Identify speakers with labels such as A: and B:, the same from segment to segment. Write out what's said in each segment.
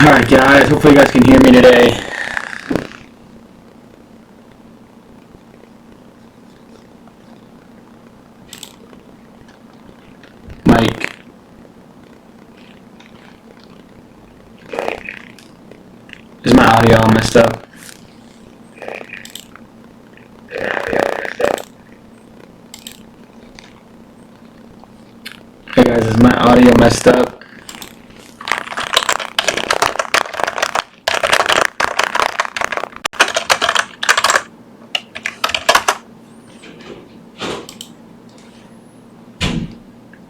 A: Alright guys, hopefully you guys can hear me today. Mike. Is my audio all messed up? Hey guys, is my audio messed up?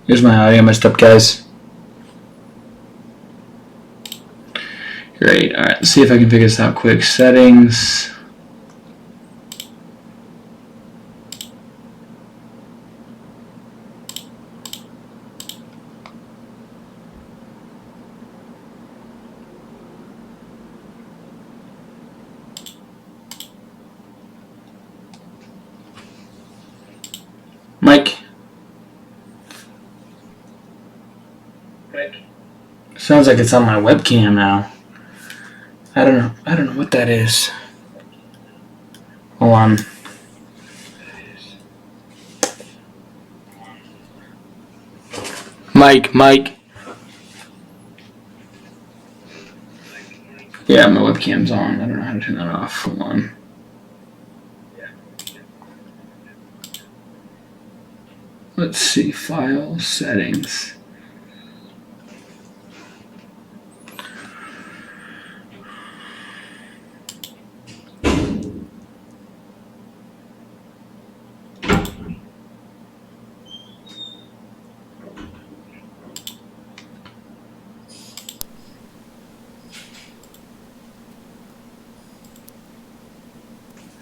A: Is my audio messed up, guys? Great. Alright, let's see if I can figure this out quick. Settings. Mike. Sounds like it's on my webcam now. I don't know what that is. Hold on. Mike. Yeah, my webcam's on. I don't know how to turn that off. Hold on. Let's see. File settings.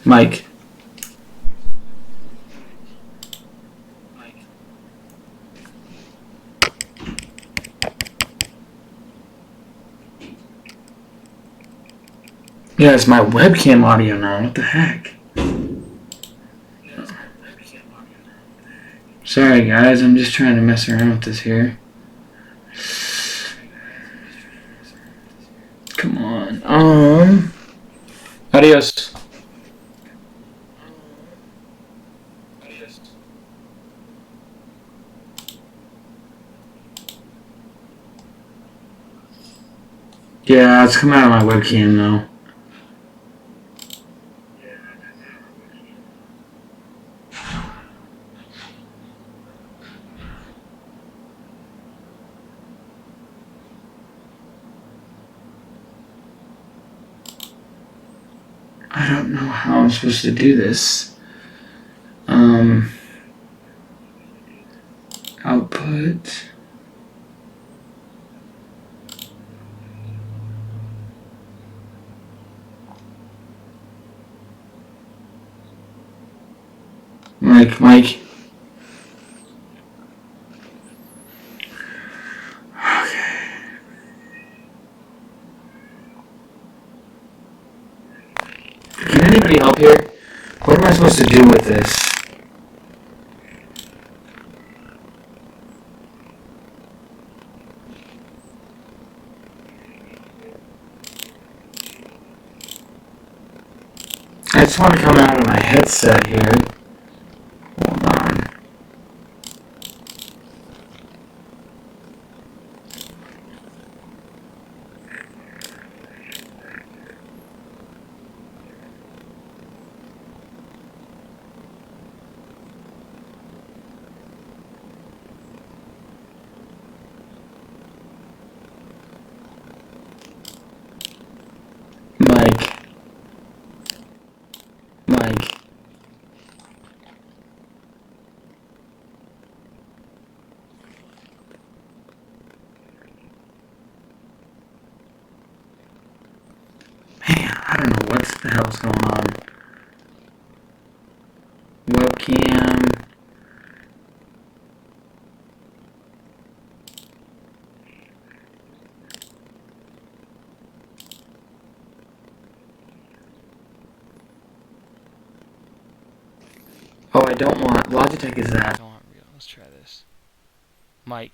A: Mike. Yeah, it's my webcam audio now. What the heck? Sorry guys, I'm just trying to mess around with this here. Come on. Adios. Yeah, it's coming out of my webcam though. I don't know how I'm supposed to do this. Output. Mike. Okay. Can anybody help here? What am I supposed to do with this? I just want to come out of my headset here. Hold on. Mike. Man, I don't know what the hell's going on. Webcam. Oh, I don't want Logitech is that. I don't want real. Let's try this. Mike.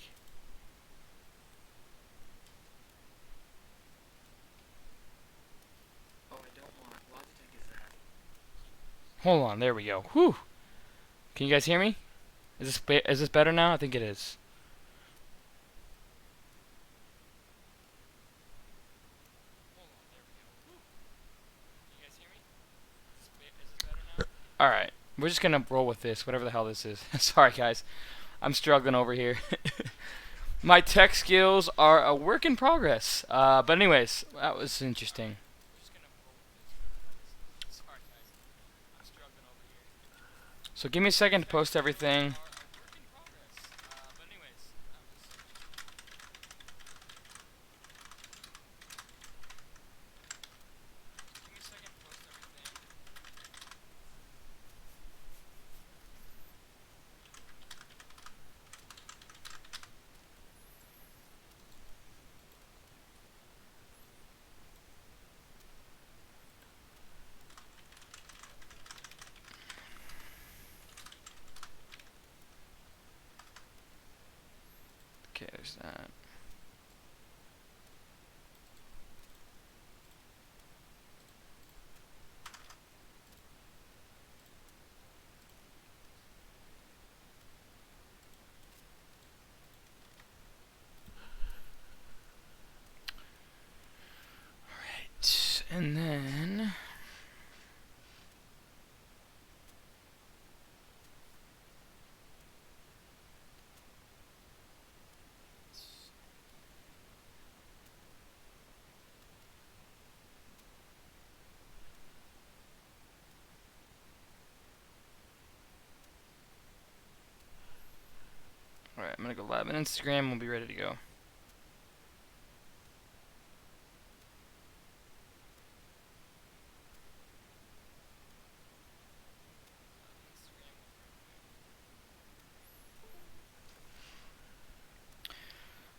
B: Hold on, there we go. Whew. Can you guys hear me? Is this better now? I think it is. All right, we're just gonna roll with this, whatever the hell this is. Sorry, guys, I'm struggling over here. My tech skills are a work in progress. But anyways, that was interesting. So give me a second to post everything. Okay, there's that. Alright, and then... Alright, I'm gonna go live on Instagram, we'll be ready to go.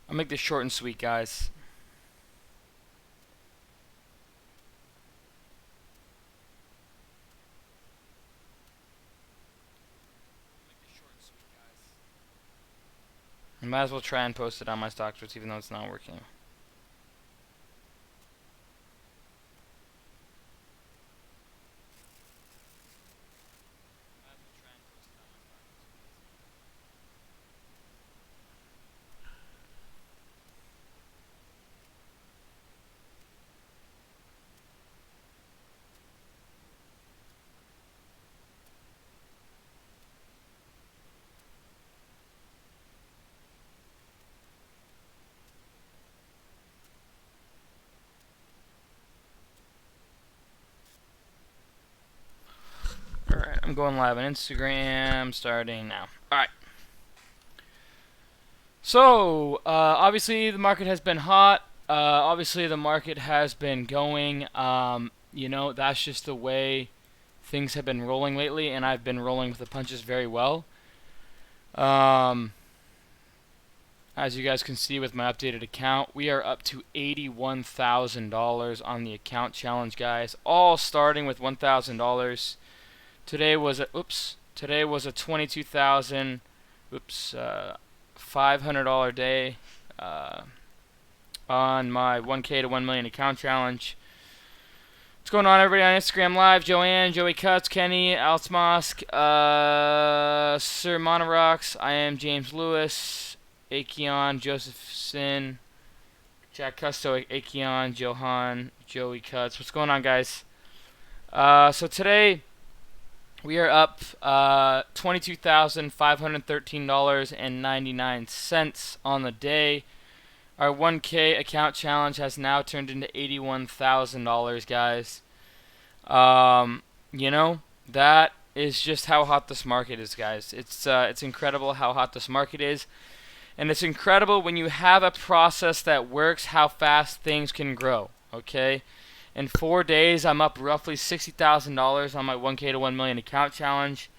B: I'll make this short and sweet, guys. I might as well try and post it on my stock charts even though it's not working. Alright, I'm going live on Instagram starting now. Alright. So, obviously the market has been hot. Obviously the market has been going. You know, that's just the way things have been rolling lately, and I've been rolling with the punches very well. As you guys can see with my updated account, we are up to $81,000 on the account challenge, guys. All starting with $1,000. Today was a Today was a $22,000 $500 day on my 1K to 1 million account challenge. What's going on, everybody on Instagram Live? Joanne, Joey Cuts, Kenny, Altsmosk, Sir Monorox, I am James Lewis, Akeon, Joseph Sin, Jack Custo, Akeon, Johan, Joey Cuts. What's going on, guys? So today we are up $22,513.99 on the day. Our 1K account challenge has now turned into $81,000, guys. You know, that is just how hot this market is, guys. It's incredible how hot this market is. And it's incredible when you have a process that works how fast things can grow, okay? In 4 days, I'm up roughly $60,000 on my 1K to 1 million account challenge.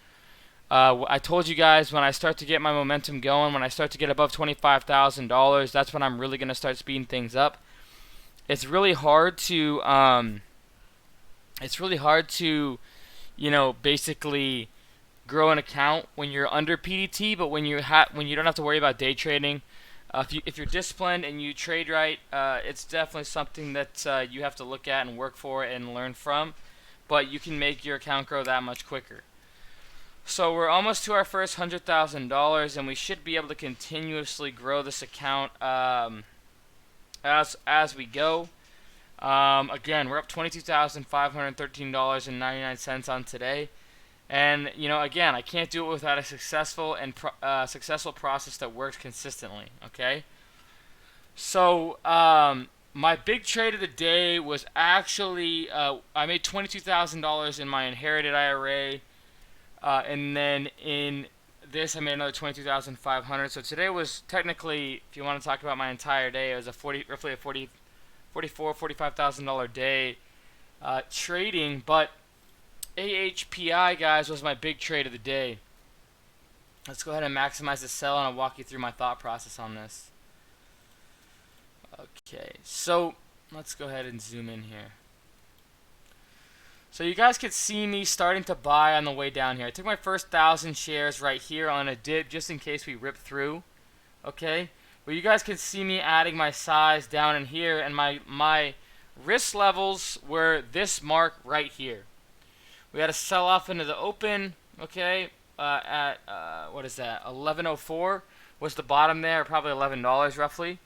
B: I told you guys when I start to get my momentum going, when I start to get above $25,000, that's when I'm really going to start speeding things up. It's really hard to, you know, basically grow an account when you're under PDT, but when you don't have to worry about day trading. If you're disciplined and you trade right, it's definitely something that you have to look at and work for and learn from. but you can make your account grow that much quicker. So we're almost to our first $100,000, and we should be able to continuously grow this account as we go. Again, we're up $22,513.99 on today. And, you know, again, I can't do it without a successful process that works consistently, okay? So, my big trade of the day was actually, I made $22,000 in my inherited IRA, and then in this I made another $22,500. So today was technically, if you want to talk about my entire day, it was roughly a $45,000 day trading, but AHPI, guys, was my big trade of the day. Let's go ahead and maximize the sell, and I'll walk you through my thought process on this. Okay, so let's go ahead and zoom in here. So you guys could see me starting to buy on the way down here. I took my first 1,000 shares right here on a dip just in case we rip through. Okay, but you guys can see me adding my size down in here, and my risk levels were this mark right here. We had a sell off into the open, okay, at, what is that, 11.04 was the bottom there, probably $11 roughly.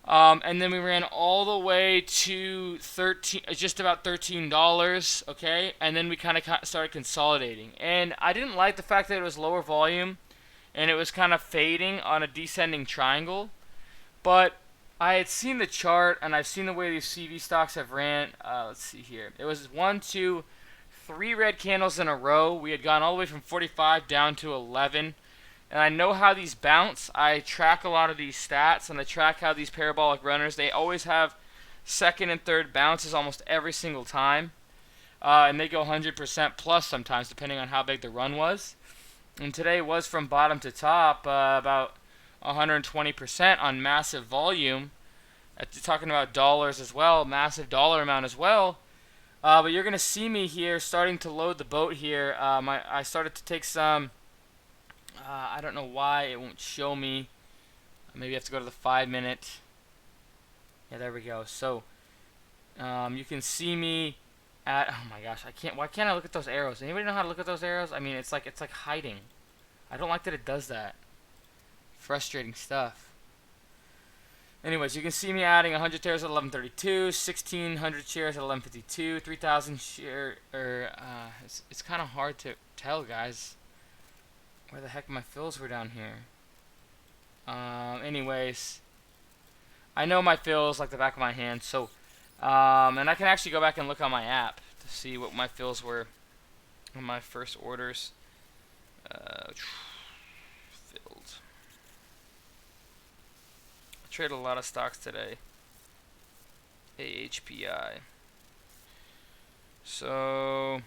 B: And then we ran all the way to just about $13, okay, and then we kind of started consolidating. And I didn't like the fact that it was lower volume, and it was kind of fading on a descending triangle, but I had seen the chart, and I've seen the way these CV stocks have ran. Let's see here. It was 1, 2, 3 red candles in a row. We had gone all the way from 45 down to 11. And I know how these bounce. I track a lot of these stats, and I track how these parabolic runners, they always have second and third bounces almost every single time. And they go 100% plus sometimes, depending on how big the run was. And today was from bottom to top about 120% on massive volume. Talking about dollars as well, massive dollar amount as well. But you're going to see me here starting to load the boat here. I started to take some, I don't know why it won't show me. Maybe I have to go to the 5-minute. Yeah, there we go. So, you can see me at, oh my gosh, why can't I look at those arrows? Anybody know how to look at those arrows? I mean, it's like hiding. I don't like that it does that. Frustrating stuff. Anyways, you can see me adding 100 shares at 11.32, 1,600 shares at 11.52, 3,000 share. It's kind of hard to tell, guys, where the heck my fills were down here. Anyways, I know my fills like the back of my hand. So, and I can actually go back and look on my app to see what my fills were on my first orders. Filled. Traded a lot of stocks today. AHPI. So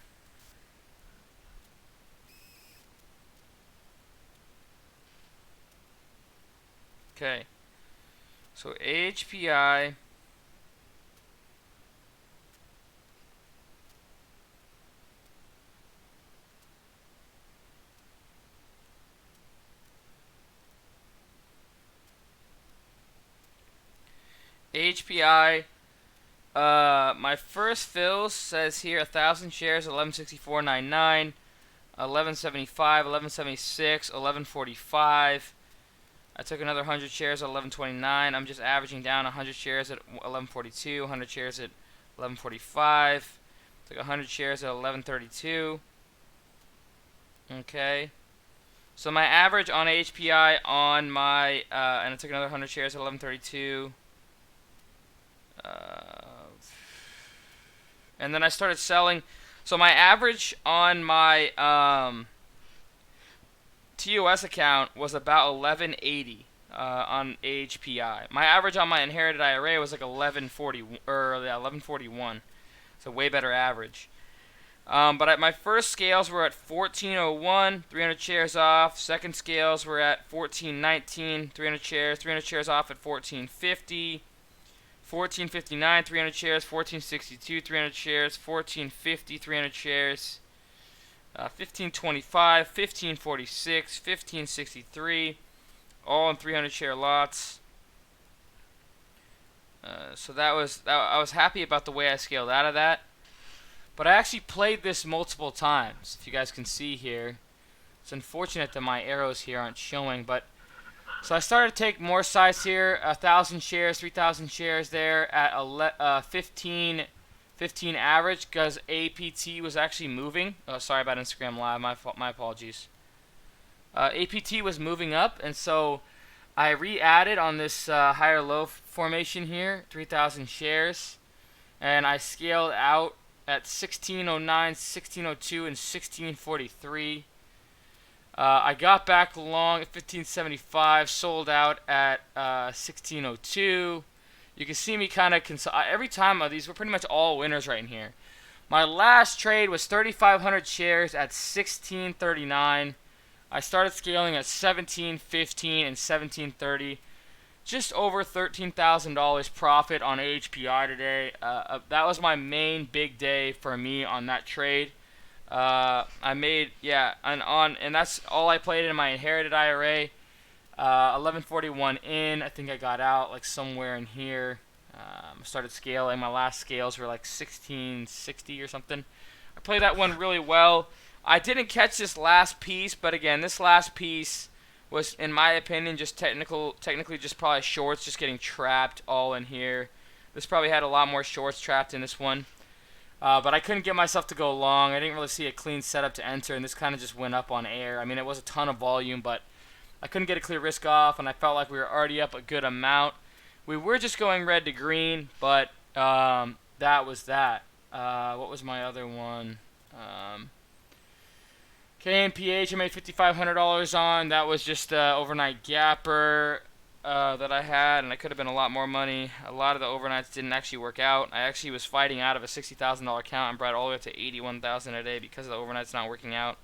B: okay. So AHPI HPI, my first fills says here 1,000 shares, 1164.99, 1175, 1176, 1145. I took another 100 shares at 1129. I'm just averaging down 100 shares at 1142, 100 shares at 1145. Took 100 shares at 1132. Okay. So my average on HPI on my, and I took another 100 shares at 1132. And then I started selling. So my average on my TOS account was about 1180 on AHPI. My average on my inherited IRA was like 1140 or 1141. So way better average. But at my first scales were at 1401, 300 shares off. Second scales were at 1419, 300 shares off at 1450. 1459, 300 shares, 1462, 300 shares, 1450, 300 shares, 1525, 1546, 1563, all in 300 share lots. So I was happy about the way I scaled out of that. But I actually played this multiple times, if you guys can see here. It's unfortunate that my arrows here aren't showing, but so I started to take more size here, 1,000 shares, 3,000 shares there at 15 average, because APT was actually moving. Oh, sorry about Instagram Live, my apologies. APT was moving up, and so I re-added on this higher low formation here, 3,000 shares, and I scaled out at 1609, 1602, and 1643. I got back long at 1575, sold out at 1602. You can see me kind of every time of these were pretty much all winners right in here. My last trade was 3,500 shares at 1639. I started scaling at 1715 and 1730. Just over $13,000 profit on AHPI today. That was my main big day for me on that trade. I made, yeah, and that's all I played in my inherited IRA. 1141 in. I think I got out like somewhere in here. Started scaling. My last scales were like 1660 or something. I played that one really well. I didn't catch this last piece, but again, this last piece was, in my opinion, just technically just probably shorts just getting trapped all in here. This probably had a lot more shorts trapped in this one. But I couldn't get myself to go long. I didn't really see a clean setup to enter, and this kind of just went up on air. I mean, it was a ton of volume, but I couldn't get a clear risk off, and I felt like we were already up a good amount. We were just going red to green, but that was that. What was my other one? KMPH I made $5,500 on. That was just overnight gapper that I had, and I could have been a lot more money. A lot of the overnights didn't actually work out. I actually was fighting out of a $60,000 account and brought it all the way up to $81,000 a day because of the overnights not working out.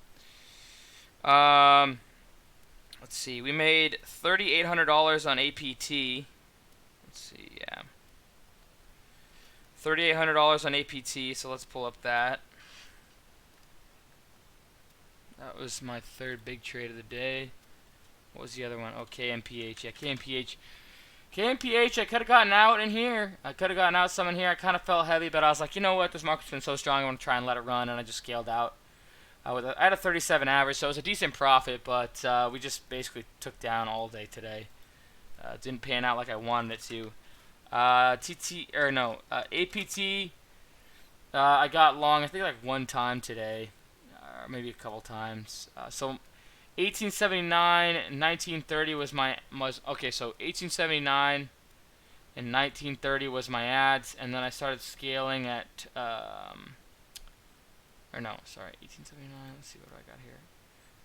B: Let's see. We made $3,800 on APT. Let's see. Yeah. $3,800 on APT. So let's pull up that. That was my third big trade of the day. What was the other one? Oh, KMPH. Yeah, KMPH. KMPH, I could have gotten out in here. I could have gotten out some in here. I kind of felt heavy, but I was like, you know what? This market's been so strong, I want to try and let it run, and I just scaled out. I had a 37 average, so it was a decent profit, but we just basically took down all day today. Didn't pan out like I wanted it to. APT, I got long, I think like one time today. Or maybe a couple times. So 1879 and 1930 was okay. So 1879 and 1930 was my ads, and then I started scaling at 1879. Let's see, what do I got here?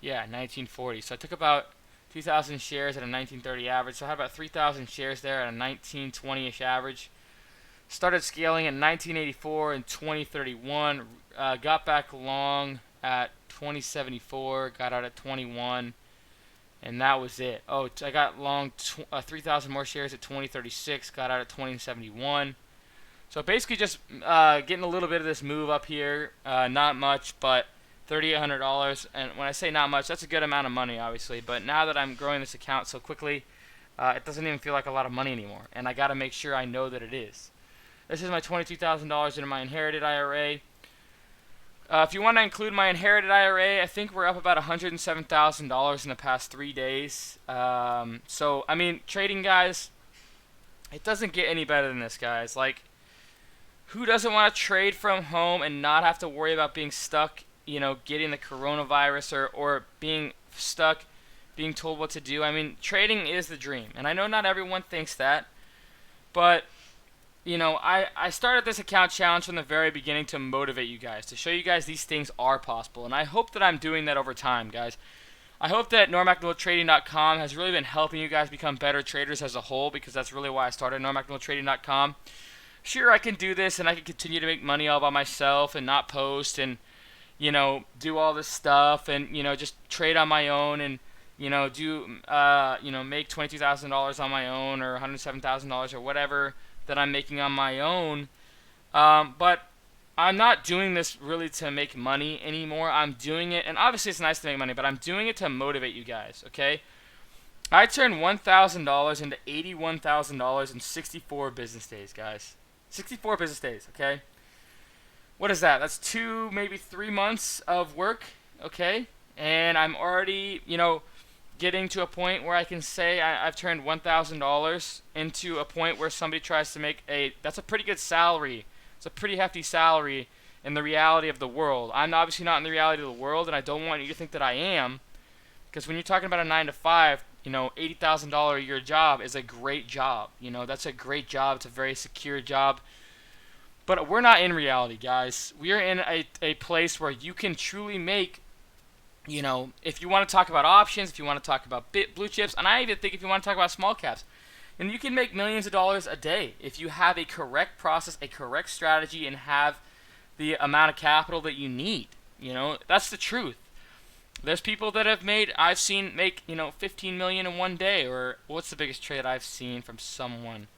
B: Yeah, 1940. So I took about 2,000 shares at a 1930 average. So I had about 3,000 shares there at a 1920-ish average. Started scaling in 1984 and 2031. Got back long at 2074, got out at 21, and that was it. Oh, I got long 3,000 more shares at 2036, got out at 2071. So basically just getting a little bit of this move up here. Not much, but $3,800. And when I say not much, that's a good amount of money, obviously. But now that I'm growing this account so quickly, it doesn't even feel like a lot of money anymore. And I got to make sure I know that it is. This is my $22,000 in my inherited IRA. If you want to include my inherited IRA, I think we're up about $107,000 in the past 3 days. So, I mean, trading, guys, it doesn't get any better than this, guys. Like, who doesn't want to trade from home and not have to worry about being stuck, getting the coronavirus or being stuck, being told what to do? I mean, trading is the dream. And I know not everyone thinks that, but I started this account challenge from the very beginning to motivate you guys, to show you guys these things are possible. And I hope that I'm doing that over time, guys. I hope that NorMcNillTrading.com has really been helping you guys become better traders as a whole, because that's really why I started NorMcNillTrading.com. Sure, I can do this and I can continue to make money all by myself and not post and, do all this stuff and, just trade on my own and, make $22,000 on my own or $107,000 or whatever that I'm making on my own, but I'm not doing this really to make money anymore. I'm doing it, and obviously it's nice to make money, but I'm doing it to motivate you guys, okay? I turned $1,000 into $81,000 in 64 business days, guys. 64 business days, okay? what is that? That's 2, maybe 3 months of work, okay? And I'm already, getting to a point where I can say I've turned $1,000 into a point where somebody tries to make that's a pretty good salary. It's a pretty hefty salary in the reality of the world. I'm obviously not in the reality of the world, and I don't want you to think that I am, because when you're talking about a 9 to 5, $80,000 a year job is a great job. That's a great job. It's a very secure job. But we're not in reality, guys. We are in a place where you can truly make, if you want to talk about options, if you want to talk about blue chips, and I even think if you want to talk about small caps, and you can make millions of dollars a day if you have a correct process, a correct strategy, and have the amount of capital that you need. That's the truth. There's people that I've seen make, 15 million in one day, or what's the biggest trade I've seen from someone?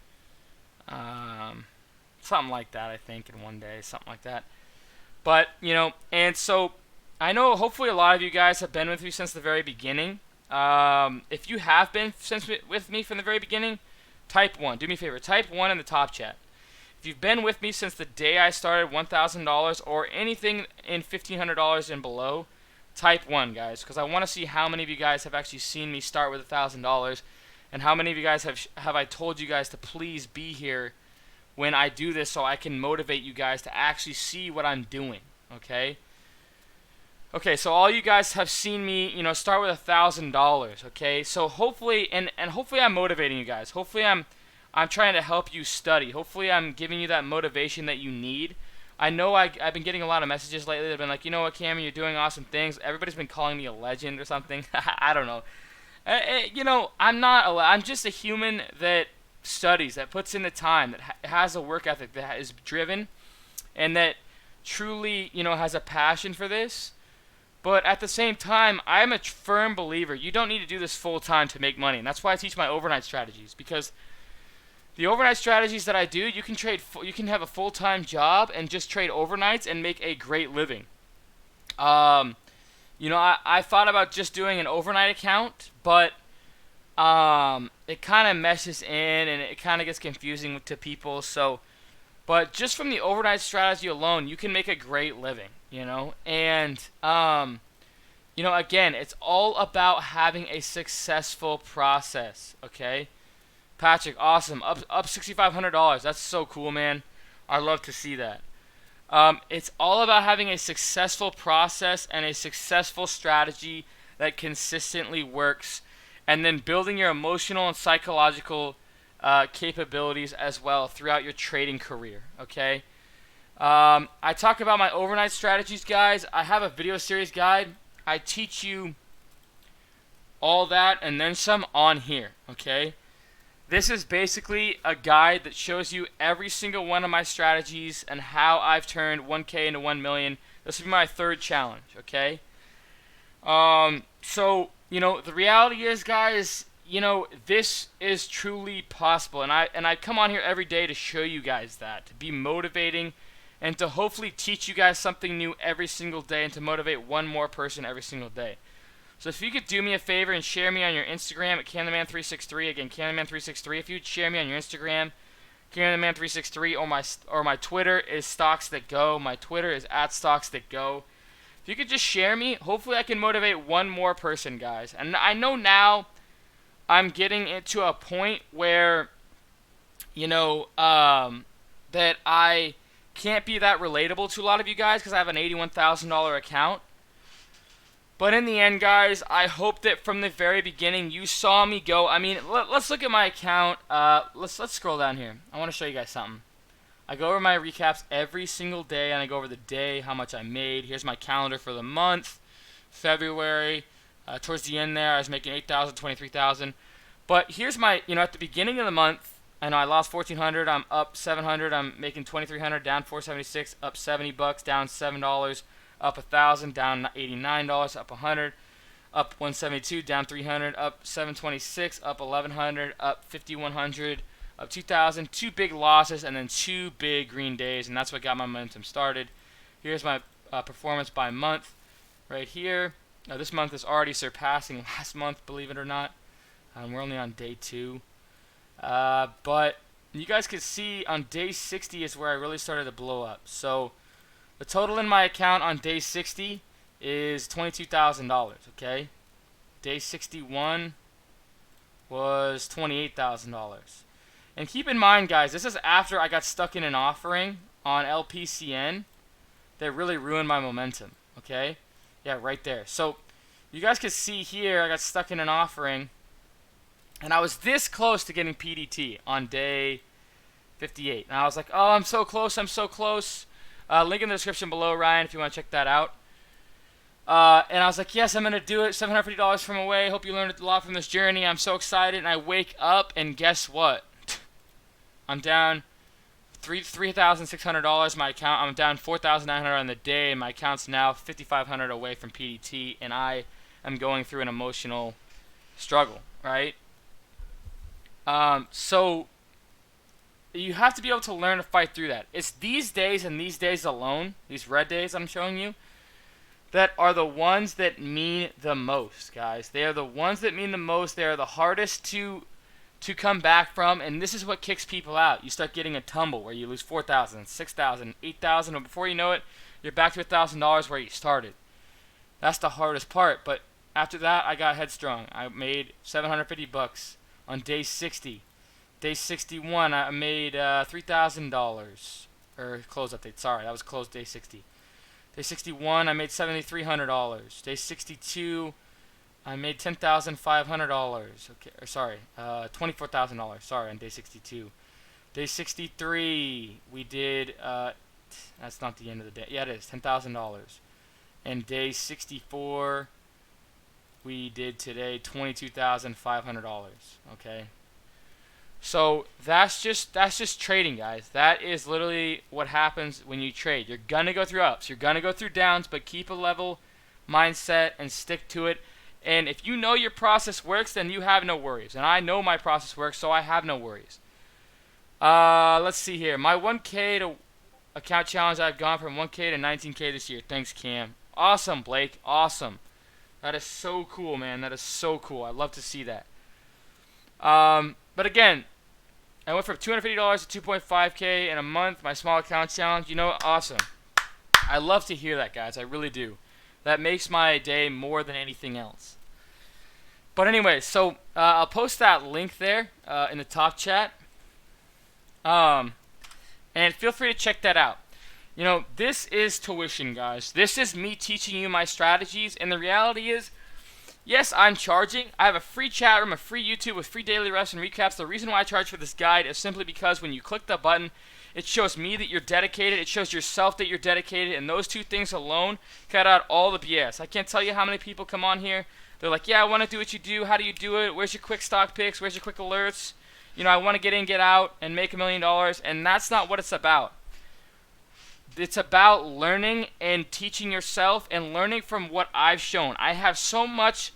B: Something like that, I think, in one day, something like that. But, and so I know hopefully a lot of you guys have been with me since the very beginning. If you have been with me from the very beginning, type 1. Do me a favor, type 1 in the top chat. If you've been with me since the day I started $1,000 or anything in $1,500 and below, type 1, guys, because I want to see how many of you guys have actually seen me start with $1,000, and how many of you guys have I told you guys to please be here when I do this, so I can motivate you guys to actually see what I'm doing. Okay. So all you guys have seen me, start with $1,000. Okay. So hopefully, and hopefully I'm motivating you guys. Hopefully I'm trying to help you study. Hopefully I'm giving you that motivation that you need. I know I've been getting a lot of messages lately that have been like, Cameron, you're doing awesome things. Everybody's been calling me a legend or something. I don't know. I'm not I'm just a human that studies, that puts in the time, that has a work ethic, that is driven, and that truly, has a passion for this. But at the same time, I'm a firm believer you don't need to do this full time to make money. And that's why I teach my overnight strategies, because the overnight strategies that I do, you can have a full-time job and just trade overnights and make a great living. I thought about just doing an overnight account, but it kind of meshes in and it kind of gets confusing to people. So, but just from the overnight strategy alone, you can make a great living, And, again, it's all about having a successful process, okay? Patrick, awesome. Up $6,500. That's so cool, man. I love to see that. It's all about having a successful process and a successful strategy that consistently works, and then building your emotional and psychological capabilities as well throughout your trading career, okay? I talk about my overnight strategies, guys. I have a video series guide. I teach you all that and then some on here, okay? This is basically a guide that shows you every single one of my strategies and how I've turned 1K into 1 million. This will be my third challenge, okay? So, the reality is, guys, this is truly possible. And I come on here every day to show you guys that, to be motivating, and to hopefully teach you guys something new every single day, and to motivate one more person every single day. So if you could do me a favor and share me on your Instagram at CanTheMan363, again, CanTheMan363, if you'd share me on your Instagram, CanTheMan363, or my Twitter is StocksThatGo. My Twitter is @StocksThatGo. If you could just share me, hopefully I can motivate one more person, guys. And I know now I'm getting into a point where, that I can't be that relatable to a lot of you guys because I have an $81,000 account. But in the end, guys, I hope that from the very beginning you saw me go. I mean, let's look at my account. Let's scroll down here. I want to show you guys something. I go over my recaps every single day, and I go over the day, how much I made. Here's my calendar for the month, February. Towards the end there, I was making 8,000, 23,000. But here's my, at the beginning of the month, I know I lost 1,400. I'm up 700. I'm making 2,300, down 476, up $70, down $7. Up 1,000, down $89, up 100, up 172, down 300, up 726, up 1,100, up 5,100, up 2,000, 2 big losses, and then 2 big green days, and that's what got my momentum started. Here's my performance by month right here. This month is already surpassing last month, believe it or not. We're only on day 2. But you guys can see on day 60 is where I really started to blow up. So The total in my account on day 60 is $22,000, okay? Day 61 was $28,000. And keep in mind, guys, this is after I got stuck in an offering on LPCN that really ruined my momentum, okay? Yeah, right there. So you guys can see here I got stuck in an offering, and I was this close to getting PDT on day 58. And I was like, oh, I'm so close, I'm so close. Link in the description below, Ryan, if you want to check that out. And I was like, yes, I'm going to do it. $750 from away. Hope you learned a lot from this journey. I'm so excited. And I wake up, and guess what? I'm down $3,600 my account. I'm down $4,900 on the day, and my account's now $5,500 away from PDT, and I am going through an emotional struggle, right? So you have to be able to learn to fight through that. It's these days and these days alone, these red days I'm showing you, that are the ones that mean the most, guys. They are the ones that mean the most. They are the hardest to come back from, and this is what kicks people out. You start getting a tumble where you lose $4,000, $6,000, $8,000, and before you know it, you're back to $1,000 where you started. That's the hardest part, but after that, I got headstrong. I made $750 on day 60. Day 61, I made $3,000, or close update. Sorry, that was closed day 60. Day 61, I made $7,300. Day 62, I made $10,500. Okay, or sorry, $24,000. Sorry, on day 62. Day 63, we did. That's not the end of the day. Yeah, it is $10,000. And day 64, we did today $22,500. Okay. So that's just trading, guys. That is literally what happens when you trade. You're gonna go through ups, you're gonna go through downs, but keep a level mindset and stick to it. And if you know your process works, then you have no worries. And I know my process works, so I have no worries. Let's see here. My 1K to account challenge, I've gone from 1K to 19K this year. Thanks, Cam. Awesome, Blake. Awesome. That is so cool, man. That is so cool. I love to see that. But again, I went from $250 to 2.5K in a month. My small account challenge. You know, awesome. I love to hear that, guys. I really do. That makes my day more than anything else. But anyway, so I'll post that link there in the top chat. And feel free to check that out. You know, this is tuition, guys. This is me teaching you my strategies. And the reality is, yes, I'm charging. I have a free chat room, a free YouTube with free daily refs and recaps. The reason why I charge for this guide is simply because when you click the button, it shows me that you're dedicated. It shows yourself that you're dedicated. And those two things alone cut out all the BS. I can't tell you how many people come on here. They're like, yeah, I want to do what you do. How do you do it? Where's your quick stock picks? Where's your quick alerts? You know, I want to get in, get out, and make $1 million. And that's not what it's about. It's about learning and teaching yourself and learning from what I've shown. I have so much.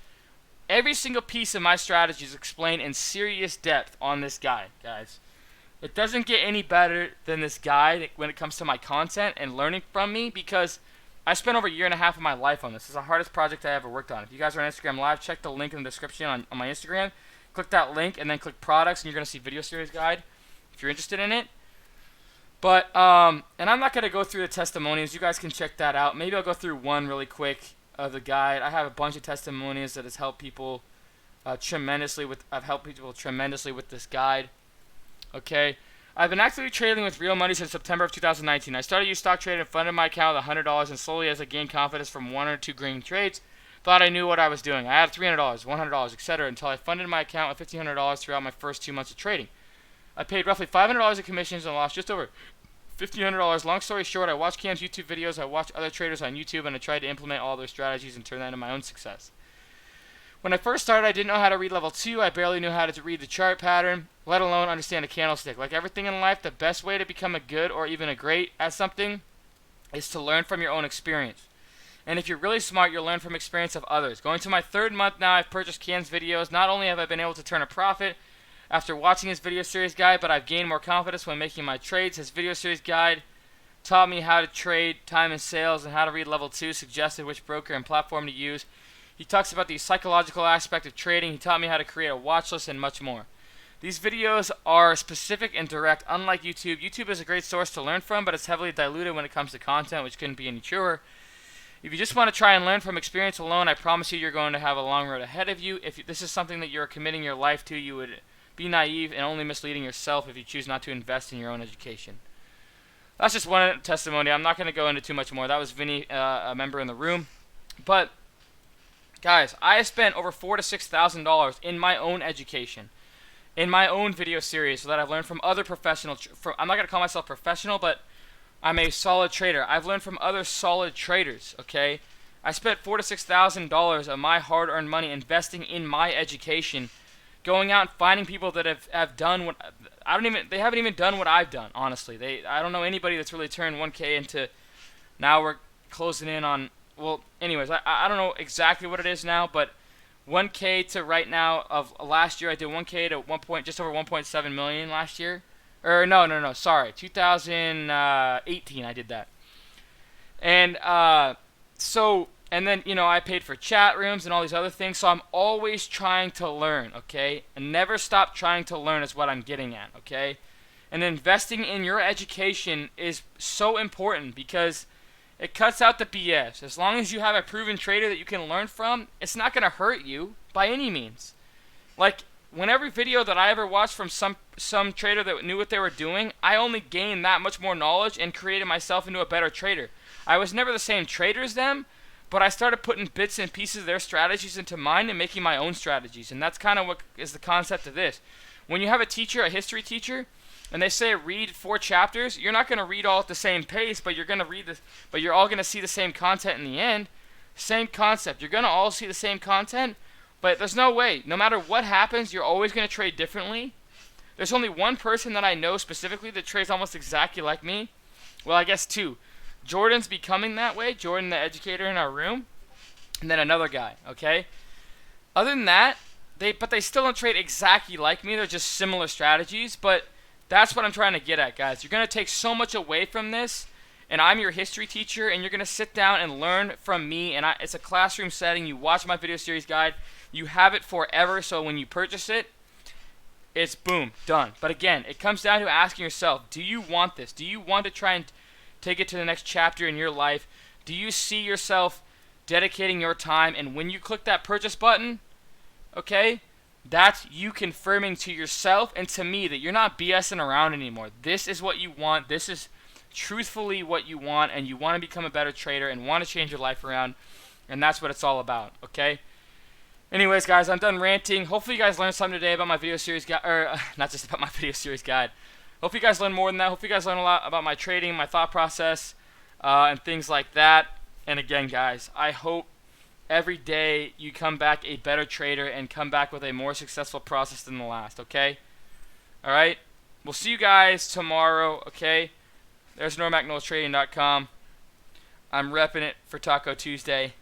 B: Every single piece of my strategy is explained in serious depth on this guide, guys. It doesn't get any better than this guide when it comes to my content and learning from me, because I spent over 1.5 years of my life on this. This is the hardest project I ever worked on. If you guys are on Instagram Live, check the link in the description on my Instagram. Click that link and then click products, and you're going to see video series guide if you're interested in it. But, and I'm not going to go through the testimonials. You guys can check that out. Maybe I'll go through one really quick of the guide. I have a bunch of testimonials that has helped people tremendously with. I've helped people tremendously with this guide. Okay, I've been actively trading with real money since September of 2019. I started using stock trading and funded my account with $100, and slowly as I gained confidence from 1 or 2 green trades, thought I knew what I was doing. I had $300, $100, etc. until I funded my account with $1,500 throughout my first 2 months of trading. I paid roughly $500 in commissions and lost just over $1,500. Long story short, I watched Cam's YouTube videos, I watched other traders on YouTube, and I tried to implement all their strategies and turn that into my own success. When I first started, I didn't know how to read level 2. I barely knew how to read the chart pattern, let alone understand a candlestick. Like everything in life, the best way to become a good or even a great at something is to learn from your own experience. And if you're really smart, you'll learn from experience of others. Going to my 3rd month now, I've purchased Cam's videos. Not only have I been able to turn a profit after watching his video series guide, but I've gained more confidence when making my trades. His video series guide taught me how to trade, time and sales, and how to read level 2, suggested which broker and platform to use. He talks about the psychological aspect of trading. He taught me how to create a watch list and much more. These videos are specific and direct, unlike YouTube. YouTube is a great source to learn from, but it's heavily diluted when it comes to content, which couldn't be any truer. If you just want to try and learn from experience alone, I promise you're going to have a long road ahead of you. If this is something that you're committing your life to, you would be naive and only misleading yourself if you choose not to invest in your own education. That's just one testimony. I'm not going to go into too much more. That was Vinny, a member in the room. But, guys, I have spent over $4,000 to $6,000 in my own education, in my own video series, so that I've learned from other professional. I'm not going to call myself professional, but I'm a solid trader. I've learned from other solid traders, okay? I spent $4,000 to $6,000 of my hard-earned money investing in my education, going out and finding people that have done what they haven't even done what I've done, honestly. I don't know anybody that's really turned 1K into, now we're closing in on, well, anyways, I don't know exactly what it is now, but 1K to right now of last year, I did 1K to just over 1.7 million last year. Or no, sorry, 2018 I did that. And and then, I paid for chat rooms and all these other things, so I'm always trying to learn, okay? And never stop trying to learn is what I'm getting at, okay? And investing in your education is so important because it cuts out the BS. As long as you have a proven trader that you can learn from, it's not going to hurt you by any means. Like, when every video that I ever watched from some trader that knew what they were doing, I only gained that much more knowledge and created myself into a better trader. I was never the same trader as them, but I started putting bits and pieces of their strategies into mine and making my own strategies. And that's kind of what is the concept of this. When you have a teacher, a history teacher, and they say read 4 chapters, you're not going to read all at the same pace, but you're all going to see the same content in the end. Same concept. You're going to all see the same content, but there's no way. No matter what happens, you're always going to trade differently. There's only one person that I know specifically that trades almost exactly like me. Well, I guess 2. Jordan's becoming that way. Jordan, the educator in our room. And then another guy, okay? Other than that, they still don't trade exactly like me. They're just similar strategies, but that's what I'm trying to get at, guys. You're going to take so much away from this, and I'm your history teacher, and you're going to sit down and learn from me, and it's a classroom setting. You watch my video series guide. You have it forever, so when you purchase it, it's boom, done. But again, it comes down to asking yourself, do you want this? Do you want to try and take it to the next chapter in your life? Do you see yourself dedicating your time? And when you click that purchase button, okay, that's you confirming to yourself and to me that you're not BSing around anymore. This is what you want. This is truthfully what you want, and you want to become a better trader and want to change your life around, and that's what it's all about, okay? Anyways, guys, I'm done ranting. Hopefully you guys learned something today about my video series guide, or not just about my video series guide. Hope you guys learn more than that. Hope you guys learn a lot about my trading, my thought process, and things like that. And again, guys, I hope every day you come back a better trader and come back with a more successful process than the last, okay? All right? We'll see you guys tomorrow, okay? There's NorMacNoelTrading.com. I'm repping it for Taco Tuesday.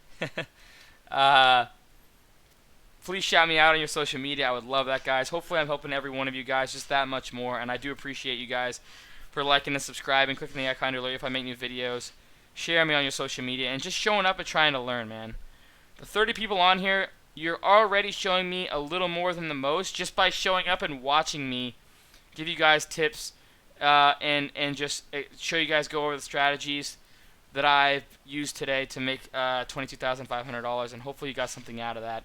B: Please shout me out on your social media. I would love that, guys. Hopefully I'm helping every one of you guys just that much more, and I do appreciate you guys for liking and subscribing, clicking the icon to alert you if I make new videos, sharing me on your social media, and just showing up and trying to learn, man. The 30 people on here, you're already showing me a little more than the most just by showing up and watching me give you guys tips and just show you guys go over the strategies that I've used today to make $22,500, and hopefully you got something out of that.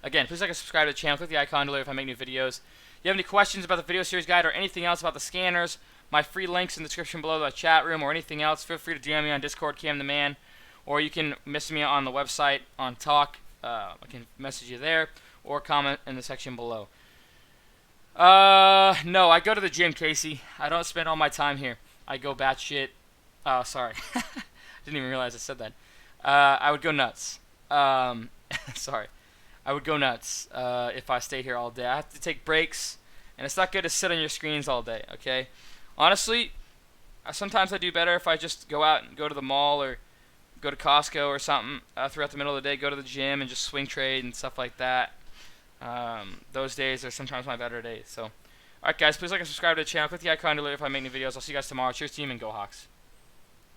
B: Again, please like and subscribe to the channel. Click the icon to alert if I make new videos. If you have any questions about the video series guide or anything else about the scanners, my free links in the description below, the chat room, or anything else, feel free to DM me on Discord, Cam the Man, or you can message me on the website on Talk. I can message you there, or comment in the section below. No, I go to the gym, Casey. I don't spend all my time here. I go batshit. Oh, sorry. Didn't even realize I said that. I would go nuts. Sorry. I would go nuts if I stayed here all day. I have to take breaks, and it's not good to sit on your screens all day, okay? Honestly, sometimes I do better if I just go out and go to the mall or go to Costco or something throughout the middle of the day, go to the gym and just swing trade and stuff like that. Those days are sometimes my better days. So, alright guys, please like and subscribe to the channel. Click the icon to alert if I make new videos. I'll see you guys tomorrow. Cheers team, and go Hawks.